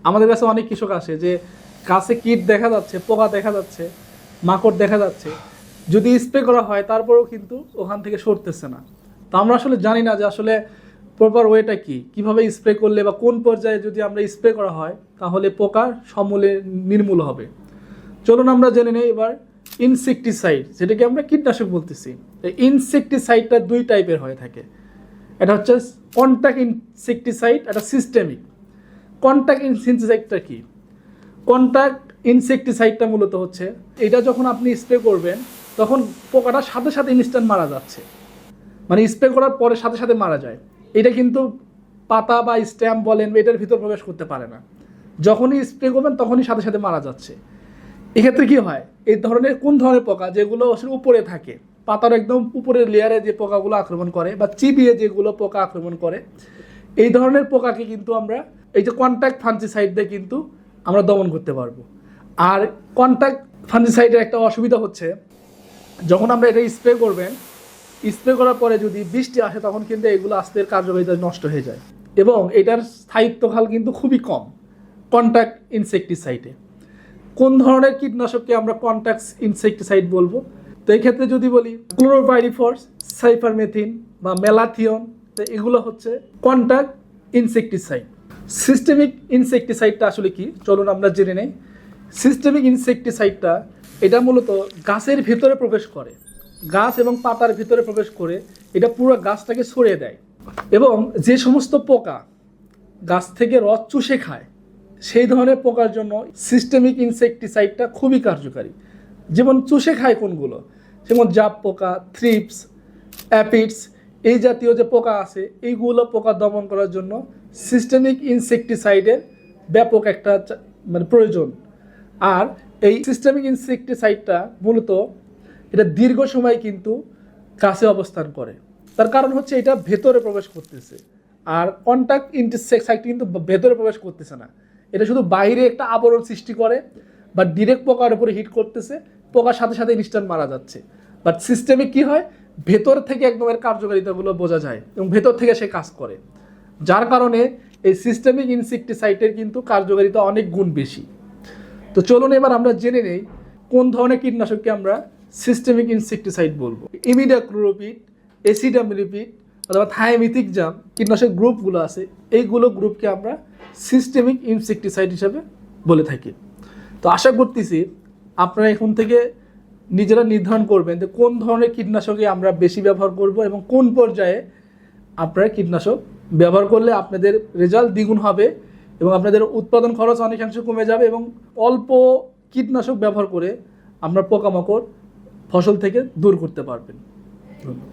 আমাদের কাছে অনেক কৃষক আসে যে গাছে কীট দেখা যাচ্ছে, পোকা দেখা যাচ্ছে, মাকড় দেখা যাচ্ছে, যদি স্প্রে করা হয় তারপরেও কিন্তু ওখান থেকে সরতেছে না। তো আমরা আসলে জানি না যে আসলে প্রপার ওয়েটা কী, কীভাবে স্প্রে করলে বা কোন পর্যায়ে যদি আমরা স্প্রে করা হয় তাহলে পোকা সমূলে নির্মূল হবে। চলুন আমরা জেনে নেই এবার ইনসেকটিসাইড, যেটাকে আমরা কীটনাশক বলতেছি। এই ইনসেকটিসাইডটা দুই টাইপের হয়ে থাকে। এটা হচ্ছে কন্ট্যাক্ট ইনসেকটিসাইড, এটা সিস্টেমিক। কন্ট্যাক্ট ইনসেকটিসাইডটা কি? কন্ট্যাক্ট ইনসেকটিসাইডটা মূলত হচ্ছে এটা যখন আপনি স্প্রে করবেন তখন পোকাটা সাথে সাথে ইনস্ট্যান্ট মারা যাচ্ছে, মানে স্প্রে করার পরে সাথে সাথে মারা যায়। এটা কিন্তু পাতা বা স্ট্যাম্প বলেন এটার ভিতর প্রবেশ করতে পারে না, যখনই স্প্রে করবেন তখনই সাথে সাথে মারা যাচ্ছে। এক্ষেত্রে কী হয়, এই ধরনের কোন ধরনের পোকা যেগুলো আসলে উপরে থাকে, পাতার একদম উপরের লেয়ারে যে পোকাগুলো আক্রমণ করে বা চিবিয়ে যেগুলো পোকা আক্রমণ করে, এই ধরনের পোকাকে কিন্তু আমরা এই যে কন্ট্যাক্ট ফাঞ্জিসাইড দিয়ে কিন্তু আমরা দমন করতে পারবো। আর কন্ট্যাক্ট ফাঞ্জিসাইডের একটা অসুবিধা হচ্ছে, যখন আমরা এটা স্প্রে করবেন, স্প্রে করার পরে যদি বৃষ্টি আসে তখন কিন্তু এগুলো আস্তে কার্যকারিতা নষ্ট হয়ে যায় এবং এটার স্থায়িত্বকাল কিন্তু খুবই কম কন্ট্যাক্ট ইনসেকটিসাইডে। কোন ধরনের কীটনাশককে আমরা কন্ট্যাক্ট ইনসেকটিসাইড বলবো? তো এই ক্ষেত্রে যদি বলি ক্লোরোপাইরিফস, সাইপারমেথিন বা ম্যালাথিয়ন, তো এগুলো হচ্ছে কন্ট্যাক্ট ইনসেকটিসাইড। সিস্টেমিক ইনসেকটিসাইডটা আসলে কি চলুন আমরা জেনে নেই। সিস্টেমিক ইনসেকটিসাইডটা এটা মূলত গাছের ভিতরে প্রবেশ করে, গাছ এবং পাতার ভিতরে প্রবেশ করে এটা পুরো গাছটাকে ছড়িয়ে দেয় এবং যে সমস্ত পোকা গাছ থেকে রস চুষে খায় সেই ধরনের পোকার জন্য সিস্টেমিক ইনসেকটিসাইডটা খুবই কার্যকারী। যেমন চুষে খায় কোনগুলো, যেমন জাপ পোকা, থ্রিপস, অ্যাপিডস, এই জাতীয় যে পোকা আছে এইগুলো পোকা দমন করার জন্য সিস্টেমিক ইনসেকটিসাইডের ব্যাপক একটা মানে প্রয়োজন। আর এই সিস্টেমিক ইনসেকটিসাইডটা মূলত এটা দীর্ঘ সময় কিন্তু গাছে অবস্থান করে, তার কারণ হচ্ছে এটা ভেতরে প্রবেশ করতেছে। আর কন্ট্যাক্ট ইনসেকটিসাইড কিন্তু ভেতরে প্রবেশ করতেছে না, এটা শুধু বাইরে একটা আবরণ সৃষ্টি করে বা ডিরেক্ট পোকার উপরে হিট করতেছে, পোকার সাথে সাথে ইনস্ট্যান্ট মারা যাচ্ছে। বাট সিস্টেমিক কি হয়, ভেতর থেকে একদম এর কার্যকারিতাগুলো বোঝা যায় এবং ভেতর থেকে সে কাজ করে, যার কারণে এই সিস্টেমিক ইনসেকটিসাইডের কিন্তু কার্যকারিতা অনেক গুণ বেশি। তো চলুন এবার আমরা জেনে নেই কোন ধরনের কীটনাশককে আমরা সিস্টেমিক ইনসেকটিসাইড বলবো। ইমিডাক্লোরোপিড, এসিটামিলিপিড অথবা থায়ামিথিকজাম কীটনাশক গ্রুপগুলো আছে, এইগুলো গ্রুপকে আমরা সিস্টেমিক ইনসেকটিসাইড হিসাবে বলে থাকি। তো আশা করতেছি আপনারা এখন থেকে নিজেরা নির্ধারণ করবেন যে কোন ধরনের কীটনাশকে আমরা বেশি ব্যবহার করব এবং কোন পর্যায়ে আপনারা কীটনাশক ব্যবহার করলে আপনাদের রেজাল্ট দ্বিগুণ হবে এবং আপনাদের উৎপাদন খরচ অনেকাংশ কমে যাবে এবং অল্প কীটনাশক ব্যবহার করে আমরা পোকামাকড় ফসল থেকে দূর করতে পারবেন। ধন্যবাদ।